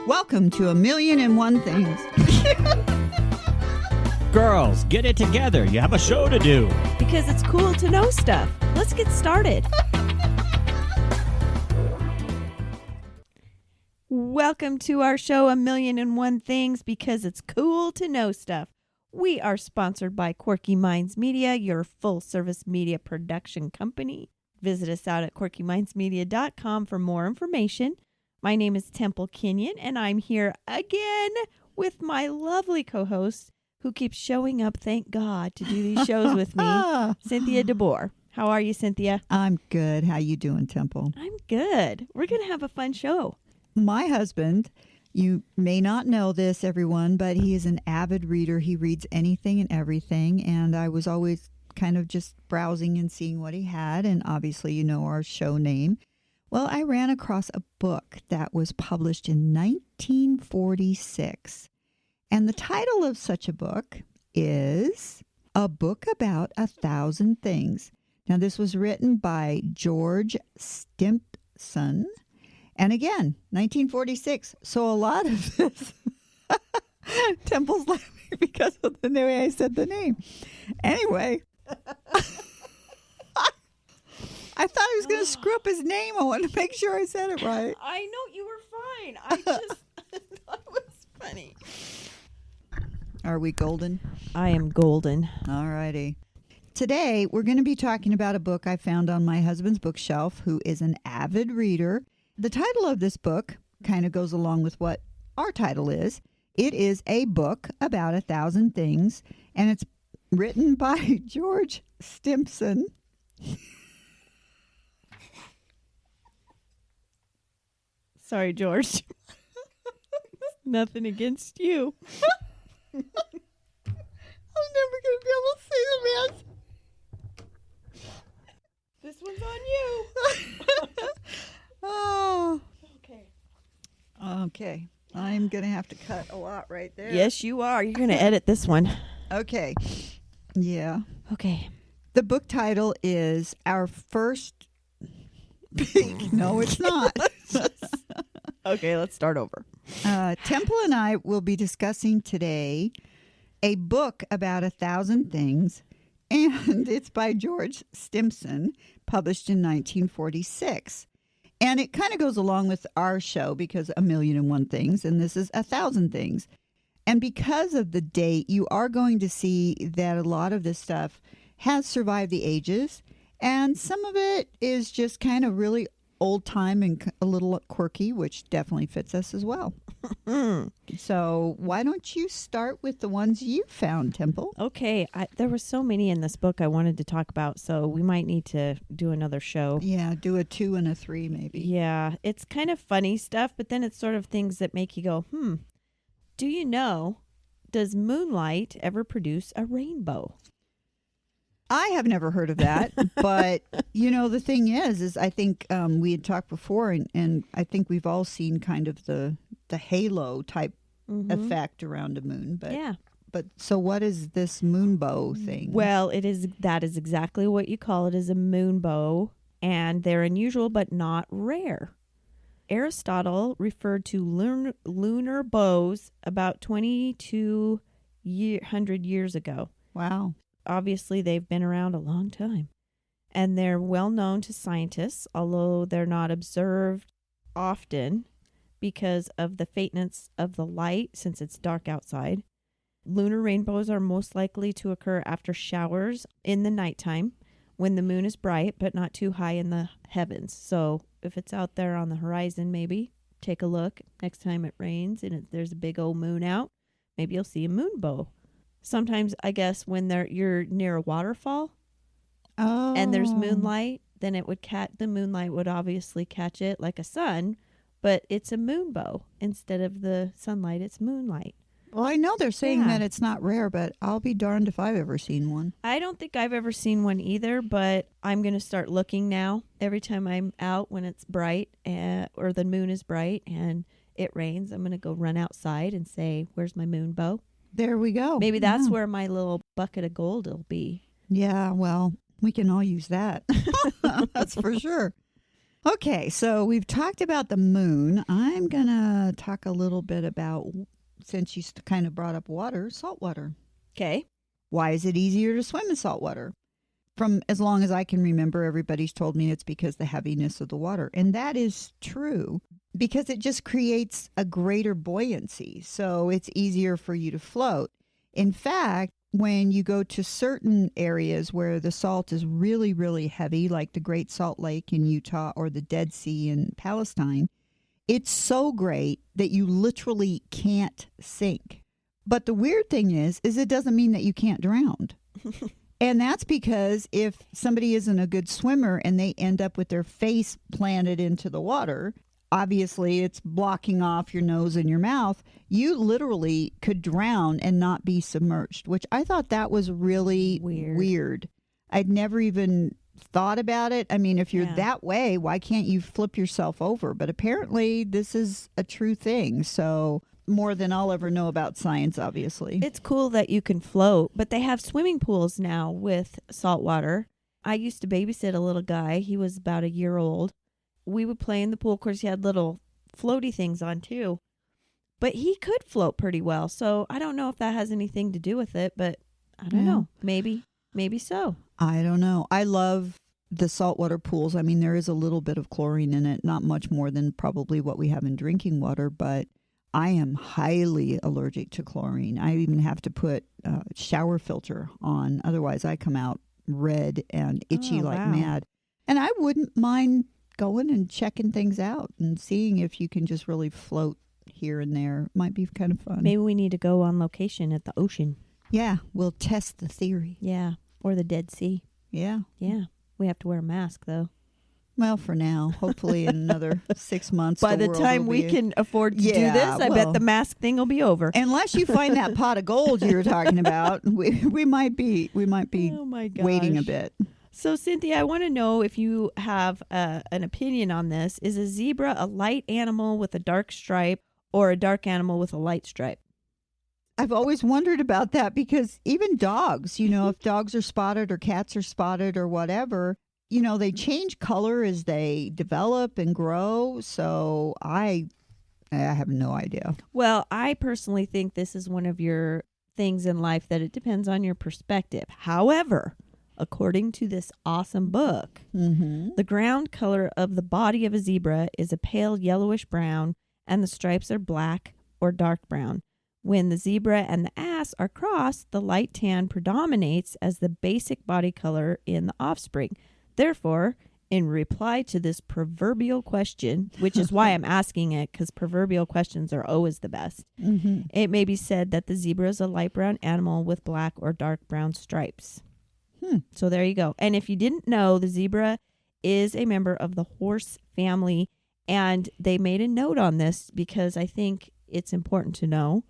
Welcome to 1,000,001 Things. Girls, get it together. You have a show to do. Because it's cool to know stuff. Let's get started. Welcome to our show, 1,000,001 Things, because it's cool to know stuff. We are sponsored by Quirky Minds Media, your full-service media production company. Visit us out at quirkymindsmedia.com for more information. My name is Temple Kinyon, and I'm here again with my lovely co-host who keeps showing up, thank God, to do these shows with me, Cynthia Boer. How are you, Cynthia? I'm good. How you doing, Temple? I'm good. We're going to have a fun show. My husband, you may not know this, everyone, but he is an avid reader. He reads anything and everything, and I was always kind of just browsing and seeing what he had, and obviously you know our show name. Well, I ran across a book that was published in 1946, and the title of such a book is A Book About 1,000 Things. Now, this was written by George Stimpson, and again, 1946. So a lot of this, Temple's laughing because of the way I said the name. Anyway, I thought I was going to screw up his name. I wanted to make sure I said it right. I know you were fine. I just thought it was funny. Are we golden? I am golden. All righty. Today, we're going to be talking about a book I found on my husband's bookshelf, who is an avid reader. The title of this book kind of goes along with what our title is. It is A Book About 1,000 Things, and it's written by George Stimpson. Sorry, George. Nothing against you. I'm never going to be able to say the man's. This one's on you. Oh. Okay. Okay. I'm going to have to cut a lot right there. Yes, you are. You're going to edit this one. Okay. Yeah. Okay. The book title is Our First Big... No, it's not. Okay, let's start over. Temple and I will be discussing today a book about 1,000 things, and it's by George Stimpson, published in 1946. And it kind of goes along with our show because 1,000,001 Things, and this is 1,000 Things. And because of the date, you are going to see that a lot of this stuff has survived the ages, and some of it is just kind of really old time and a little quirky, which definitely fits us as well. So why don't you start with the ones you found, Temple? Okay, there were so many in this book I wanted to talk about, so we might need to do another show. Yeah, do a 2 and a 3 maybe. Yeah, it's kind of funny stuff, but then it's sort of things that make you go, do you know, does moonlight ever produce a rainbow? I have never heard of that, but, you know, the thing is I think we had talked before, and I think we've all seen kind of the halo type effect around a moon. But, yeah. But so what is this moonbow thing? Well, that is exactly what you call it, is a moonbow, and they're unusual but not rare. Aristotle referred to lunar bows about 2,200 years ago. Wow. Obviously, they've been around a long time, and they're well known to scientists, although they're not observed often because of the faintness of the light since it's dark outside. Lunar rainbows are most likely to occur after showers in the nighttime when the moon is bright but not too high in the heavens. So if it's out there on the horizon, maybe take a look next time it rains and there's a big old moon out. Maybe you'll see a moonbow. Sometimes, I guess, when you're near a waterfall and there's moonlight, then the moonlight would obviously catch it like a sun, but it's a moonbow. Instead of the sunlight, it's moonlight. Well, I know they're saying that it's not rare, but I'll be darned if I've ever seen one. I don't think I've ever seen one either, but I'm going to start looking now. Every time I'm out when it's bright or the moon is bright and it rains, I'm going to go run outside and say, where's my moonbow? There we go. Maybe that's where my little bucket of gold will be. Yeah, well, we can all use that. That's for sure. Okay, so we've talked about the moon. I'm going to talk a little bit about, since you kind of brought up water, salt water. Okay. Why is it easier to swim in salt water? From as long as I can remember, everybody's told me it's because the heaviness of the water. And that is true because it just creates a greater buoyancy. So it's easier for you to float. In fact, when you go to certain areas where the salt is really, really heavy, like the Great Salt Lake in Utah or the Dead Sea in Palestine, it's so great that you literally can't sink. But the weird thing is it doesn't mean that you can't drown. And that's because if somebody isn't a good swimmer and they end up with their face planted into the water, obviously it's blocking off your nose and your mouth. You literally could drown and not be submerged, which I thought that was really weird. I'd never even thought about it. I mean, if you're that way, why can't you flip yourself over? But apparently this is a true thing. So more than I'll ever know about science, obviously. It's cool that you can float, but they have swimming pools now with salt water. I used to babysit a little guy. He was about a year old. We would play in the pool. Of course, he had little floaty things on too. But he could float pretty well. So I don't know if that has anything to do with it, but I don't know. Maybe so. I don't know. I love the saltwater pools. I mean, there is a little bit of chlorine in it, not much more than probably what we have in drinking water, but I am highly allergic to chlorine. I even have to put a shower filter on. Otherwise, I come out red and itchy like mad. And I wouldn't mind going and checking things out and seeing if you can just really float here and there. Might be kind of fun. Maybe we need to go on location at the ocean. Yeah, we'll test the theory. Yeah, or the Dead Sea. Yeah. Yeah. We have to wear a mask, though. Well, for now. Hopefully in another 6 months. By the time we can afford to do this, I bet the mask thing will be over. Unless you find that pot of gold you were talking about, we might be waiting a bit. So, Cynthia, I want to know if you have an opinion on this. Is a zebra a light animal with a dark stripe or a dark animal with a light stripe? I've always wondered about that because even dogs, if dogs are spotted or cats are spotted or whatever, they change color as they develop and grow. So I have no idea. Well, I personally think this is one of your things in life that it depends on your perspective. However, according to this awesome book, the ground color of the body of a zebra is a pale yellowish brown, and the stripes are black or dark brown. When the zebra and the ass are crossed, the light tan predominates as the basic body color in the offspring. Therefore, in reply to this proverbial question, which is why I'm asking it, because proverbial questions are always the best, it may be said that the zebra is a light brown animal with black or dark brown stripes. So there you go. And if you didn't know, the zebra is a member of the horse family, and they made a note on this because I think it's important to know.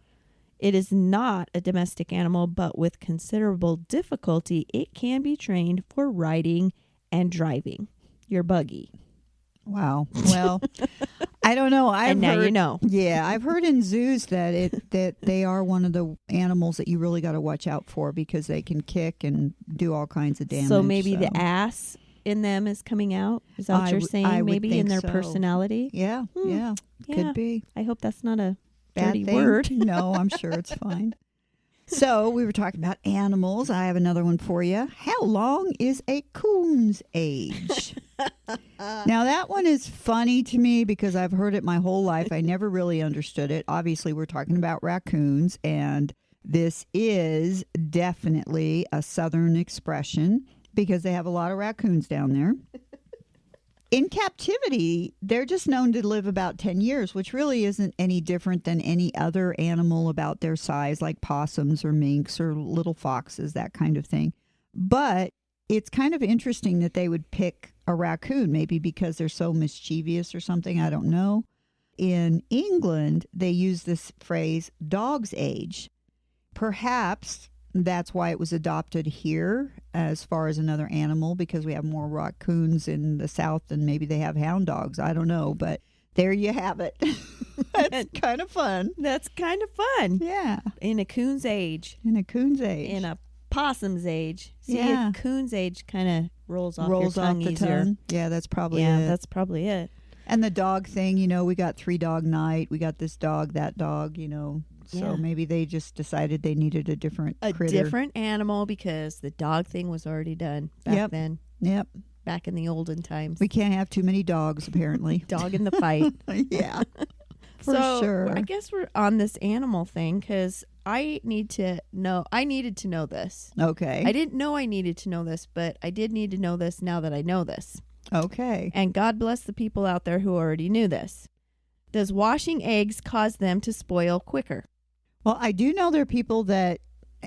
It is not a domestic animal, but with considerable difficulty, it can be trained for riding and driving your buggy. Wow. Well, I don't know. Now you know. Yeah, I've heard in zoos that they are one of the animals that you really got to watch out for because they can kick and do all kinds of damage. So maybe the ass in them is coming out? Is that what you're saying? Maybe in their personality? Yeah, could be. I hope that's not a bad dirty thing. word. No, I'm sure it's fine. So we were talking about animals. I have another one for you. How long is a coon's age? Now, that one is funny to me because I've heard it my whole life. I never really understood it. Obviously, we're talking about raccoons, and this is definitely a southern expression because they have a lot of raccoons down there. In captivity, they're just known to live about 10 years, which really isn't any different than any other animal about their size, like possums or minks or little foxes, that kind of thing. But it's kind of interesting that they would pick a raccoon, maybe because they're so mischievous or something. I don't know. In England, they use this phrase, dog's age. Perhaps that's why it was adopted here as far as another animal, because we have more raccoons in the South than maybe they have hound dogs. I don't know, but there you have it. That's kind of fun. That's kind of fun. Yeah. In a coon's age. In a coon's age. In a possum's age. See, Yeah. a coon's age kind of rolls off rolls your off tongue the easier. tongue. Yeah, that's probably Yeah, it. that's probably it. And the dog thing, we got 3-dog night. We got this dog, that dog, So Yeah. maybe they just decided they needed a different A critter. different animal because the dog thing was already done back then, Yep. back in the olden times. We can't have too many dogs, apparently. Dog in the fight. Yeah. For So sure. I guess we're on this animal thing because I needed to know this. Okay. I didn't know I needed to know this, but I did need to know this now that I know this. Okay. And God bless the people out there who already knew this. Does washing eggs cause them to spoil quicker? Well, I do know there are people that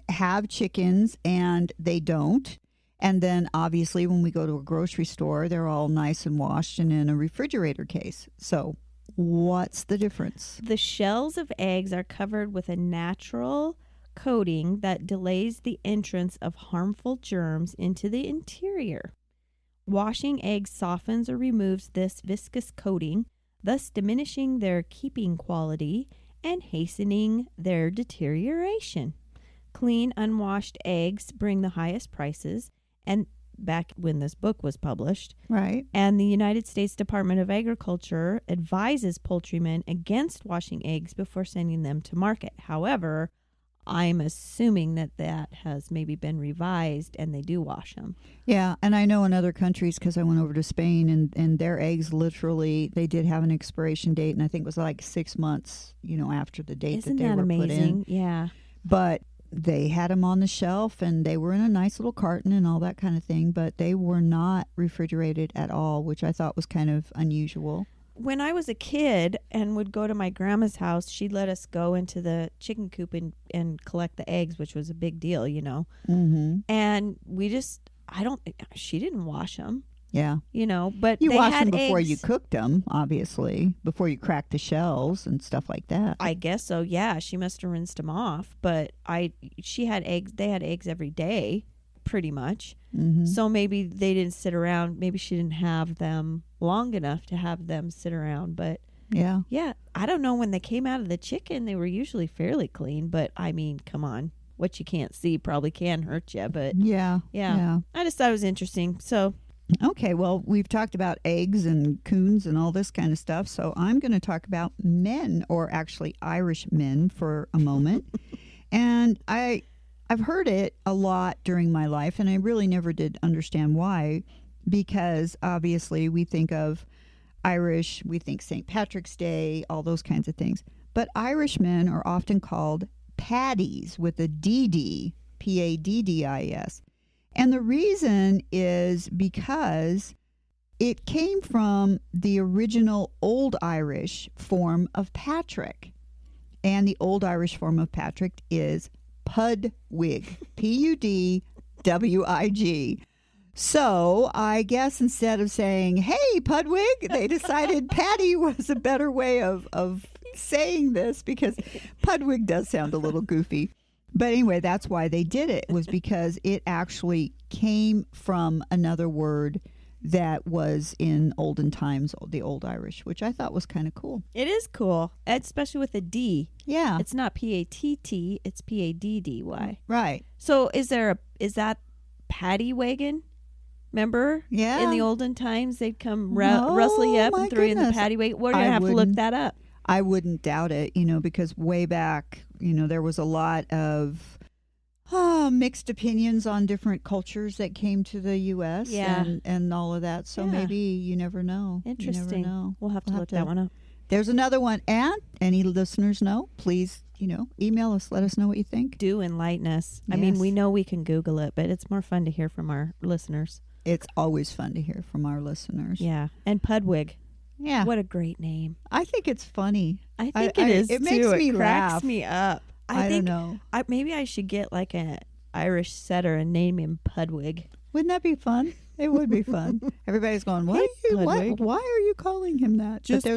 have chickens and they don't. And then obviously when we go to a grocery store, they're all nice and washed and in a refrigerator case. So what's the difference? The shells of eggs are covered with a natural coating that delays the entrance of harmful germs into the interior. Washing eggs softens or removes this viscous coating, thus diminishing their keeping quality and hastening their deterioration. Clean, unwashed eggs bring the highest prices, and back when this book was published, Right. and the United States Department of Agriculture advises poultrymen against washing eggs before sending them to market. However, I'm assuming that has maybe been revised and they do wash them. Yeah. And I know in other countries, because I went over to Spain and their eggs literally, they did have an expiration date. And I think it was like 6 months, after the date Isn't that they that were amazing? put in. Yeah. But they had them on the shelf and they were in a nice little carton and all that kind of thing. But they were not refrigerated at all, which I thought was kind of unusual. When I was a kid and would go to my grandma's house, she'd let us go into the chicken coop and collect the eggs, which was a big deal, Mm-hmm. And she didn't wash them, Yeah. but You they washed had them before eggs. you cooked them, obviously, before you cracked the shells and stuff like that. I guess so. Yeah, she must have rinsed them off, but she had eggs. They had eggs every day, pretty much. Mm-hmm. So maybe they didn't sit around. Maybe she didn't have them long enough to have them sit around. But Yeah. yeah, I don't know. When they came out of the chicken, they were usually fairly clean. But I mean, come on, what you can't see probably can hurt you. But Yeah. yeah, I just thought it was interesting. So Okay, well, we've talked about eggs and coons and all this kind of stuff, so I'm going to talk about men, or actually Irish men, for a moment. And I've heard it a lot during my life, and I really never did understand why, because obviously we think of Irish, we think St. Patrick's Day, all those kinds of things. But Irish men are often called paddies with a DD, Paddis. And the reason is because it came from the original Old Irish form of Patrick. And the Old Irish form of Patrick is Pudwig, Pudwig. So I guess instead of saying, hey, Pudwig, they decided Paddy was a better way of saying this, because Pudwig does sound a little goofy. But anyway, that's why they did it, was because it actually came from another word that was in olden times, the Old Irish, which I thought was kind of cool. it is cool, especially with a D. Yeah. It's not Patt, it's Paddy. Right. So is that paddy wagon? Remember? Yeah. In the olden times, they'd come No, rustle you up my and throw you in the goodness. paddy wagon. We're going I to have to look wouldn't. that up. I wouldn't doubt it, because way back, there was a lot of mixed opinions on different cultures that came to the U.S. Yeah. and all of that. So Yeah. maybe you never know. Interesting. You never know. We'll have to We'll look that one up. There's another one. And any listeners know, please, email us. Let us know what you think. Do enlighten us. I mean, Yes. we know we can Google it, but it's more fun to hear from our listeners. It's always fun to hear from our listeners. Yeah. And Pudwig. Yeah. What a great name. I think it's funny. I think it is It too. makes me It cracks laugh. me up. I think don't know. maybe I should get like an Irish setter and name him Pudwig. Wouldn't that be fun? It would be fun. Everybody's going, Hey, Pudwig. why are you calling him that? Just But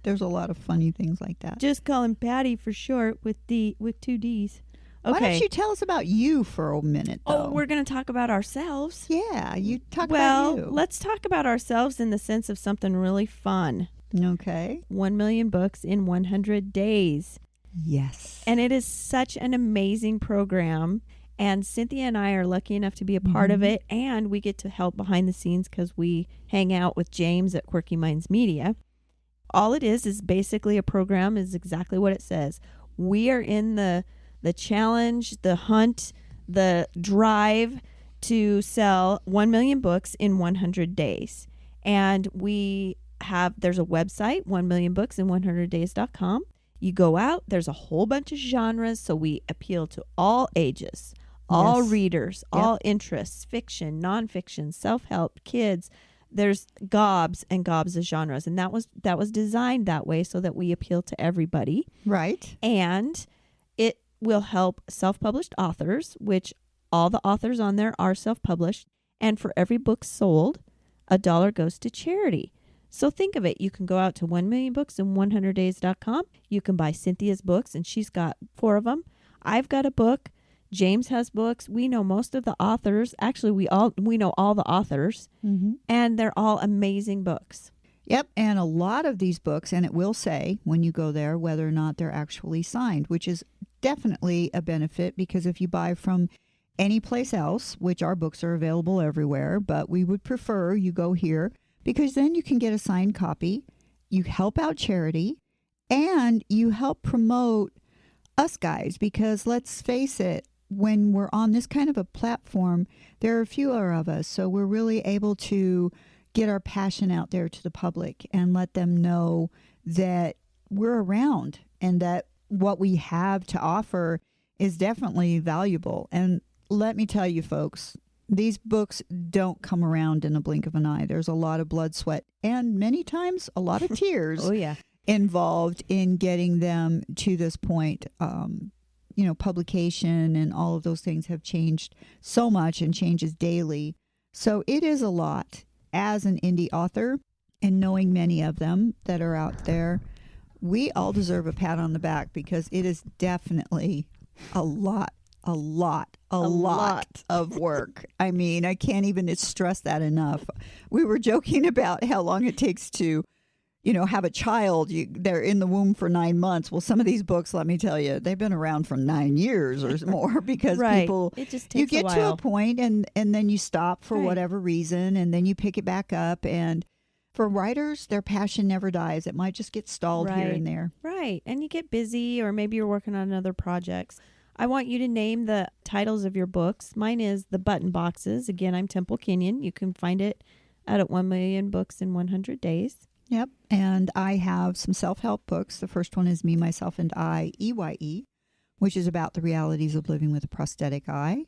there's a lot of funny things like that. Just call him Patty for short with two D's. Okay. Why don't you tell us about you for a minute, though? Oh, we're going to talk about ourselves. Yeah, you talk Well, about you. let's talk about ourselves in the sense of something really fun. Okay. 1 million books in 100 days. Yes. And it is such an amazing program. And Cynthia and I are lucky enough to be a part of it, and we get to help behind the scenes because we hang out with James at Quirky Minds Media. All it is basically a program, is exactly what it says. We are in the challenge, the hunt, the drive to sell 1 million books in 100 days. And there's a website, 1millionbooksin100days.com. You go out, there's a whole bunch of genres, so we appeal to all ages, all readers, all interests, fiction, nonfiction, self-help, kids. There's gobs and gobs of genres, and that was designed that way so that we appeal to everybody. Right. And it will help self-published authors, which all the authors on there are self-published, and for every book sold, $1 goes to charity. So think of it. You can go out to 1millionbooksin100days.com. You can buy Cynthia's books, and she's got 4 of them. I've got a book. James has books. We know most of the authors. Actually, we know all the authors, and they're all amazing books. Yep, and a lot of these books, and it will say when you go there whether or not they're actually signed, which is definitely a benefit, because if you buy from any place else, which our books are available everywhere, but we would prefer you go here, because then you can get a signed copy, you help out charity, and you help promote us guys, because let's face it, when we're on this kind of a platform, there are fewer of us, so we're really able to get our passion out there to the public and let them know that we're around and that what we have to offer is definitely valuable. And let me tell you, folks, these books don't come around in a blink of an eye. There's a lot of blood, sweat, and many times a lot of tears involved in getting them to this point. Publication and all of those things have changed so much and changes daily. So it is a lot as an indie author, and knowing many of them that are out there, we all deserve a pat on the back, because it is definitely a lot of work. I mean, I can't even stress that enough. We were joking about how long it takes to, have a child. They're in the womb for 9 months. Well, some of these books, let me tell you, they've been around for 9 years or more, because people, it just takes you get a to while. a point and then you stop for whatever reason, and then you pick it back up. And for writers, their passion never dies. It might just get stalled here and there. Right. And you get busy, or maybe you're working on other projects. I want you to name the titles of your books. Mine is The Button Boxes. Again, I'm Temple Kinyon. You can find it at 1 Million Books in 100 Days. Yep. And I have some self-help books. The first one is Me, Myself, and I, EYE, which is about the realities of living with a prosthetic eye.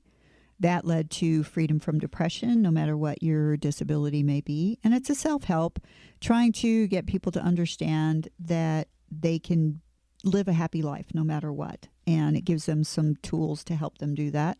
That led to freedom from depression, no matter what your disability may be. And it's a self-help, trying to get people to understand that they can live a happy life no matter what. And it gives them some tools to help them do that.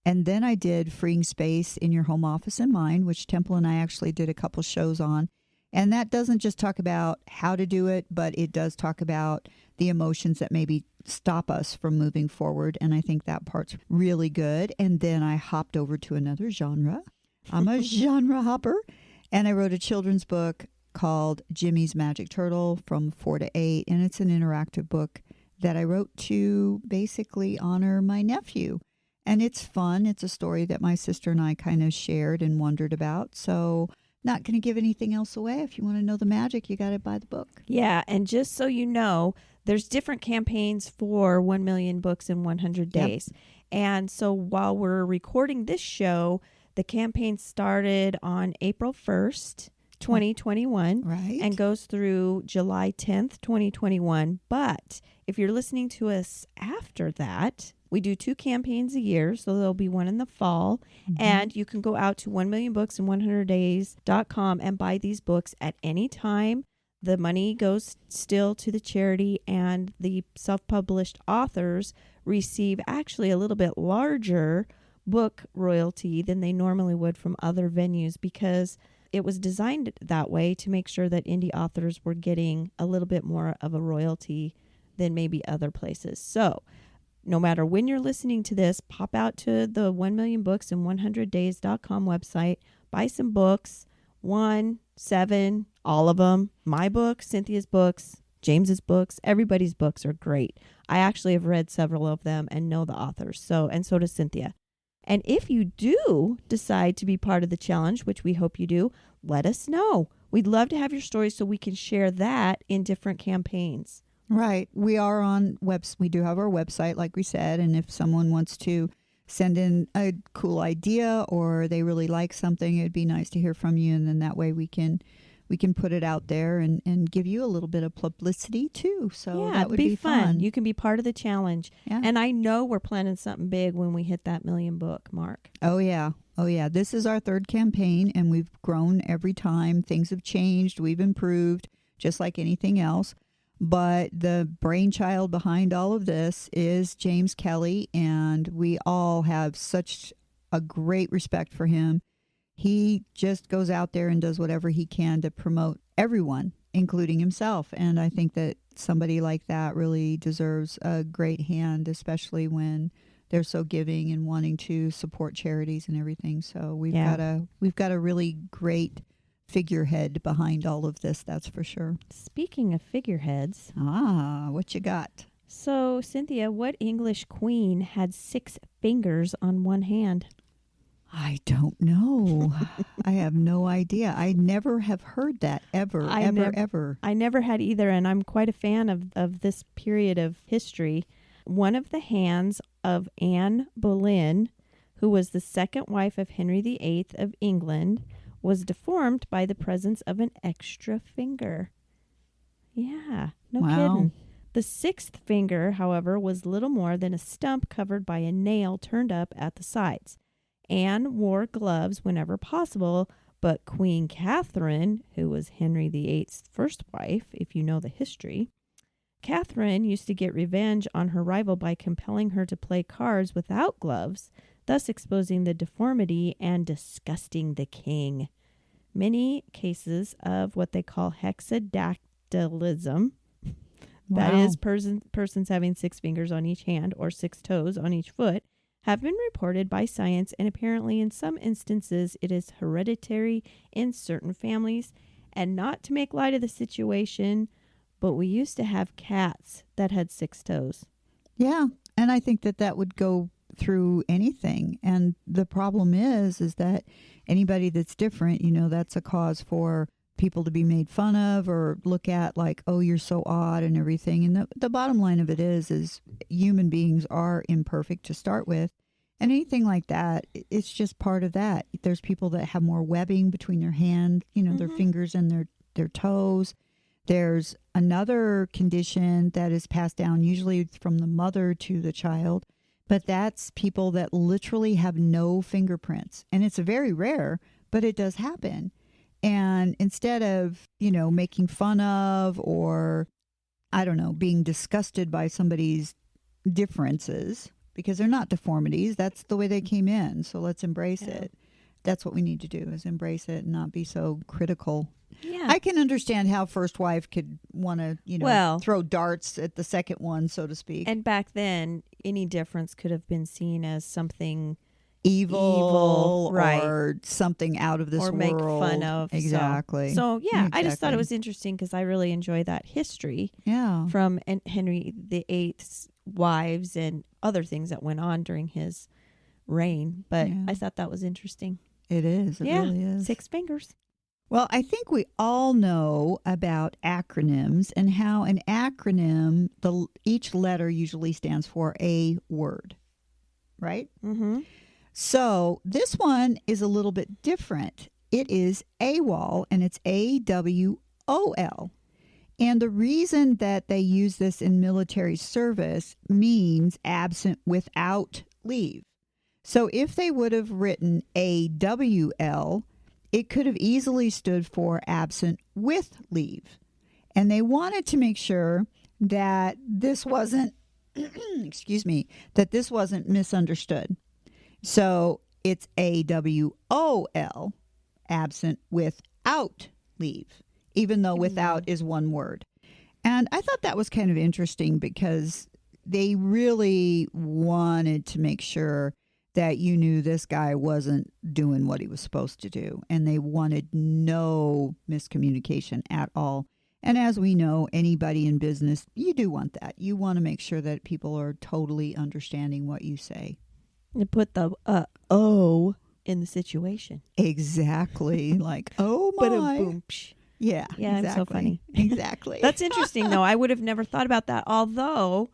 And then I did Freeing Space in Your Home Office and Mind, which Temple and I actually did a couple shows on. And that doesn't just talk about how to do it, but it does talk about the emotions that maybe stop us from moving forward. And I think that part's really good. And then I hopped over to another genre. I'm a genre hopper. And I wrote a children's book called Jimmy's Magic Turtle from 4 to 8. And it's an interactive book that I wrote to basically honor my nephew. And it's fun. It's a story that my sister and I kind of shared and wondered about. So not going to give anything else away. If you want to know the magic, you got to buy the book. Yeah, and just so you know, there's different campaigns for 1 million books in 100 days. Yep. And so while we're recording this show, the campaign started on April 1st, 2021, right, and goes through July 10th, 2021. But if you're listening to us after that, we do 2 campaigns a year, so there'll be one in the fall. And you can go out to 1millionbooksin100days.com and buy these books at any time. The money goes still to the charity, and the self-published authors receive actually a little bit larger book royalty than they normally would from other venues, because it was designed that way to make sure that indie authors were getting a little bit more of a royalty than maybe other places. So no matter when you're listening to this, pop out to the 1millionbooksin100days.com website, buy some books, 1, 7, all of them. My books, Cynthia's books, James's books, everybody's books are great. I actually have read several of them and know the authors. And so does Cynthia. And if you do decide to be part of the challenge, which we hope you do, let us know. We'd love to have your stories so we can share that in different campaigns. Right. We are on we do have our website, like we said, and if someone wants to send in a cool idea or they really like something, it'd be nice to hear from you, and then that way we can put it out there and give you a little bit of publicity too. So yeah, that would be fun. You can be part of the challenge. Yeah. And I know we're planning something big when we hit that 1 million book mark. Oh yeah. This is our third campaign, and we've grown every time. Things have changed. We've improved, just like anything else. But the brainchild behind all of this is James Kelly, and we all have such a great respect for him. He just goes out there and does whatever he can to promote everyone, including himself. And I think that somebody like that really deserves a great hand, especially when they're so giving and wanting to support charities and everything. So we've got a really great figurehead behind all of this, that's for sure. Speaking of figureheads. What you got? So, Cynthia, what English queen had 6 fingers on one hand? I don't know. I have no idea. I never have heard that ever. I never had either, and I'm quite a fan of this period of history. One of the hands of Anne Boleyn, who was the second wife of Henry VIII of England, was deformed by the presence of an extra finger. Yeah, no kidding. The 6th finger, however, was little more than a stump covered by a nail turned up at the sides. Anne wore gloves whenever possible, but Queen Catherine, who was Henry VIII's first wife, if you know the history, Catherine used to get revenge on her rival by compelling her to play cards without gloves, thus exposing the deformity and disgusting the king. Many cases of what they call hexadactylism, that is persons having 6 fingers on each hand or 6 toes on each foot, have been reported by science, and apparently in some instances it is hereditary in certain families. And not to make light of the situation, but we used to have cats that had 6 toes. Yeah, and I think that would go through anything. And the problem is that anybody that's different, that's a cause for people to be made fun of or look at like, oh, you're so odd and everything. And the bottom line of it is human beings are imperfect to start with. And anything like that, it's just part of that. There's people that have more webbing between their hand, their fingers and their toes. There's another condition that is passed down usually from the mother to the child, but that's people that literally have no fingerprints. And it's very rare, but it does happen. And instead of, making fun of or, I don't know, being disgusted by somebody's differences, because they're not deformities, that's the way they came in. So let's embrace it. That's what we need to do, is embrace it and not be so critical. Yeah. I can understand how first wife could want to, throw darts at the second one, so to speak. And back then, any difference could have been seen as something evil right, or something out of this world. Or make fun of. Exactly. So I just thought it was interesting because I really enjoy that history from Henry VIII's wives and other things that went on during his reign. But I thought that was interesting. It is. It really is. 6 fingers. Well, I think we all know about acronyms and how an acronym, each letter usually stands for a word, right? Mm-hmm. So this one is a little bit different. It is AWOL, and it's AWOL. And the reason that they use this in military service means absent without leave. So if they would have written AWL, it could have easily stood for absent with leave. And they wanted to make sure that this wasn't, that this wasn't misunderstood. So it's AWOL, absent without leave, even though without is one word. And I thought that was kind of interesting because they really wanted to make sure that you knew this guy wasn't doing what he was supposed to do. And they wanted no miscommunication at all. And as we know, anybody in business, you do want that. You want to make sure that people are totally understanding what you say. And put the O in the situation. Exactly. Like, oh my. Boom. Yeah. Yeah, exactly. I'm so funny. Exactly. That's interesting, though. I would have never thought about that. Although,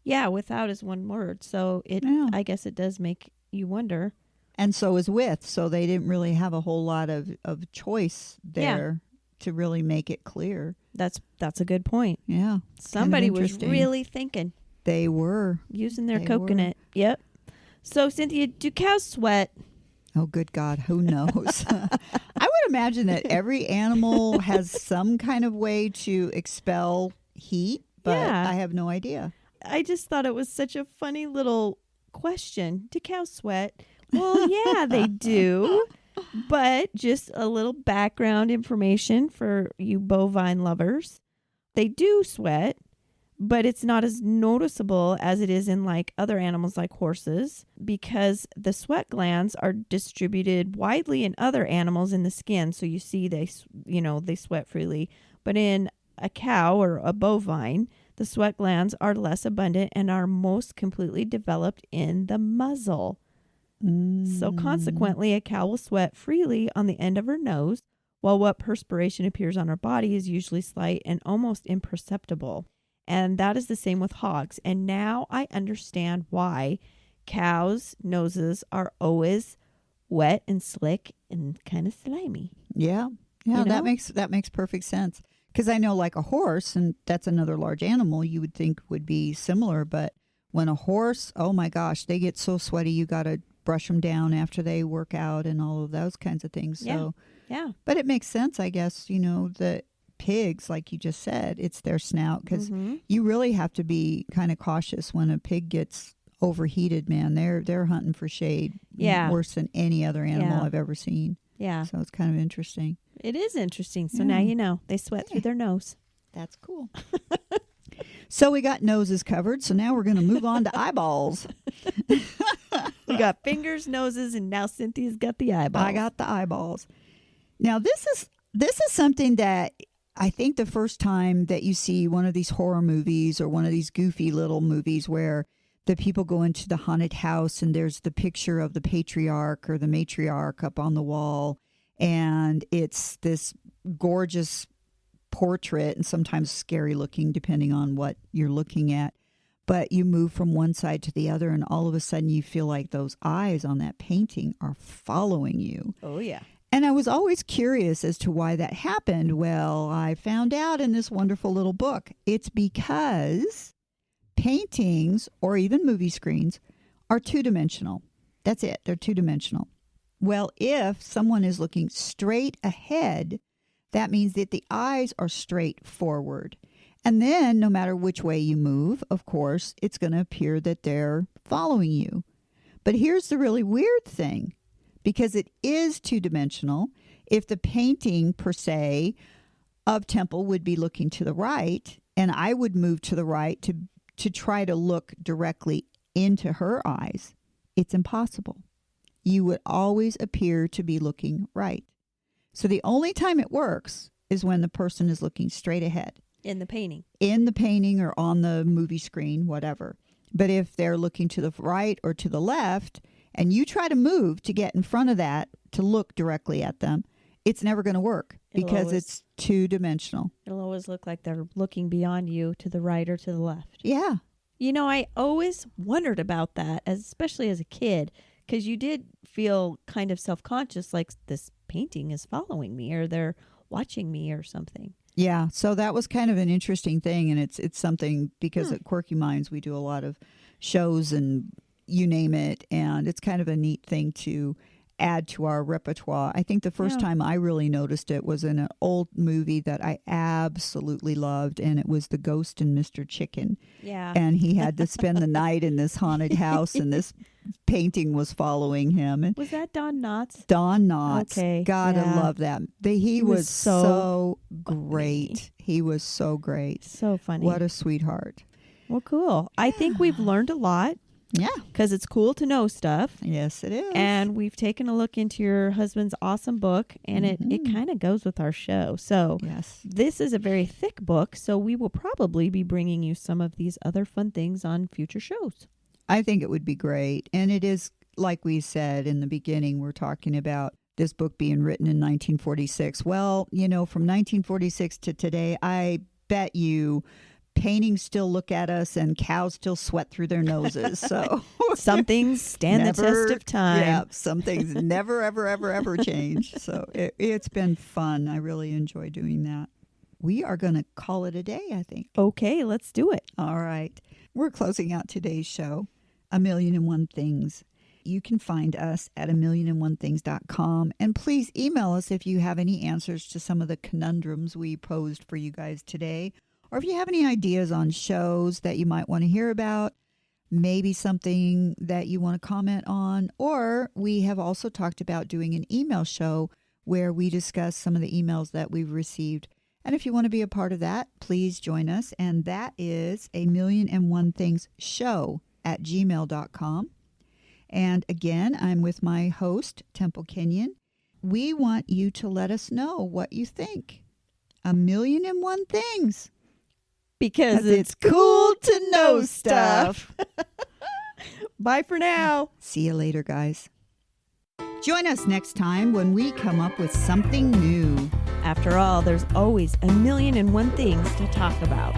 yeah, without is one word. So Yeah. I guess it does make you wonder. And so is with. So they didn't really have a whole lot of choice there to really make it clear. That's a good point. Yeah. Somebody was interesting. really thinking. They were. Using their They coconut. Yep. So, Cynthia, do cows sweat? Oh, good God. Who knows? I would imagine that every animal has some kind of way to expel heat, but Yeah. I have no idea. I just thought it was such a funny little question. Do cows sweat? Well, yeah, they do. But just a little background information for you bovine lovers. They do sweat, but it's not as noticeable as it is in like other animals like horses, because the sweat glands are distributed widely in other animals in the skin. So you see they sweat freely. But in a cow or a bovine, the sweat glands are less abundant and are most completely developed in the muzzle. So consequently, a cow will sweat freely on the end of her nose, while what perspiration appears on her body is usually slight and almost imperceptible. And that is the same with hogs. And now I understand why cows' noses are always wet and slick and kind of slimy. Yeah. Yeah, You know? that makes perfect sense. Because I know like a horse, and that's another large animal you would think would be similar, but when a horse, oh my gosh, they get so sweaty, you got to brush them down after they work out and all of those kinds of things. So, Yeah. but it makes sense, I guess, the pigs, like you just said, it's their snout, because you really have to be kind of cautious when a pig gets overheated, man. They're hunting for shade worse than any other animal I've ever seen. Yeah. So it's kind of interesting. It is interesting. So now you know. They sweat through their nose. That's cool. So we got noses covered. So now we're going to move on to eyeballs. We got fingers, noses, and now Cynthia's got the eyeballs. I got the eyeballs. Now this is something that I think the first time that you see one of these horror movies or one of these goofy little movies where the people go into the haunted house and there's the picture of the patriarch or the matriarch up on the wall, and it's this gorgeous portrait and sometimes scary looking depending on what you're looking at. But you move from one side to the other and all of a sudden you feel like those eyes on that painting are following you. Oh, yeah. And I was always curious as to why that happened. Well, I found out in this wonderful little book. It's because paintings or even movie screens are two-dimensional. That's it. They're two-dimensional. Well, if someone is looking straight ahead, that means that the eyes are straight forward. And then no matter which way you move, of course, it's going to appear that they're following you. But here's the really weird thing. Because it is two-dimensional, if the painting, per se, of Temple would be looking to the right, and I would move to the right to try to look directly into her eyes, it's impossible. You would always appear to be looking right. So the only time it works is when the person is looking straight ahead. In the painting. In the painting or on the movie screen, whatever. But if they're looking to the right or to the left, and you try to move to get in front of that to look directly at them, it's never going to work because it's two-dimensional. It'll always look like they're looking beyond you to the right or to the left. Yeah. I always wondered about that, especially as a kid, because you did feel kind of self-conscious, like this painting is following me or they're watching me or something. Yeah, so that was kind of an interesting thing, and it's something because at Quirky Minds we do a lot of shows and you name it, and it's kind of a neat thing to add to our repertoire. I think the first time I really noticed it was in an old movie that I absolutely loved, and it was The Ghost and Mr. Chicken. Yeah. And he had to spend the night in this haunted house, and this painting was following him. And was that Don Knotts? Don Knotts. Okay. God, yeah. I love that. He was so great. funny. He was so great. So funny. What a sweetheart. Well, cool. I think we've learned a lot. Yeah. Because it's cool to know stuff. Yes, it is. And we've taken a look into your husband's awesome book, and it kind of goes with our show. So yes, this is a very thick book, so we will probably be bringing you some of these other fun things on future shows. I think it would be great. And it is, like we said in the beginning, we're talking about this book being written in 1946. Well, from 1946 to today, I bet you paintings still look at us and cows still sweat through their noses. So some things stand the test of time. Yeah, some things never, ever, ever, ever change. So it's been fun. I really enjoy doing that. We are going to call it a day, I think. Okay, let's do it. All right. We're closing out today's show, 1,000,001 Things. You can find us at 1,000,001things.com. And please email us if you have any answers to some of the conundrums we posed for you guys today. Or if you have any ideas on shows that you might want to hear about, maybe something that you want to comment on. Or we have also talked about doing an email show where we discuss some of the emails that we've received. And if you want to be a part of that, please join us. And that is 1,000,001thingsshow@gmail.com. And again, I'm with my host, Temple Kinyon. We want you to let us know what you think. 1,000,001 Things. Because it's cool to know stuff. Bye for now. See you later, guys. Join us next time when we come up with something new. After all, there's always 1,000,001 things to talk about.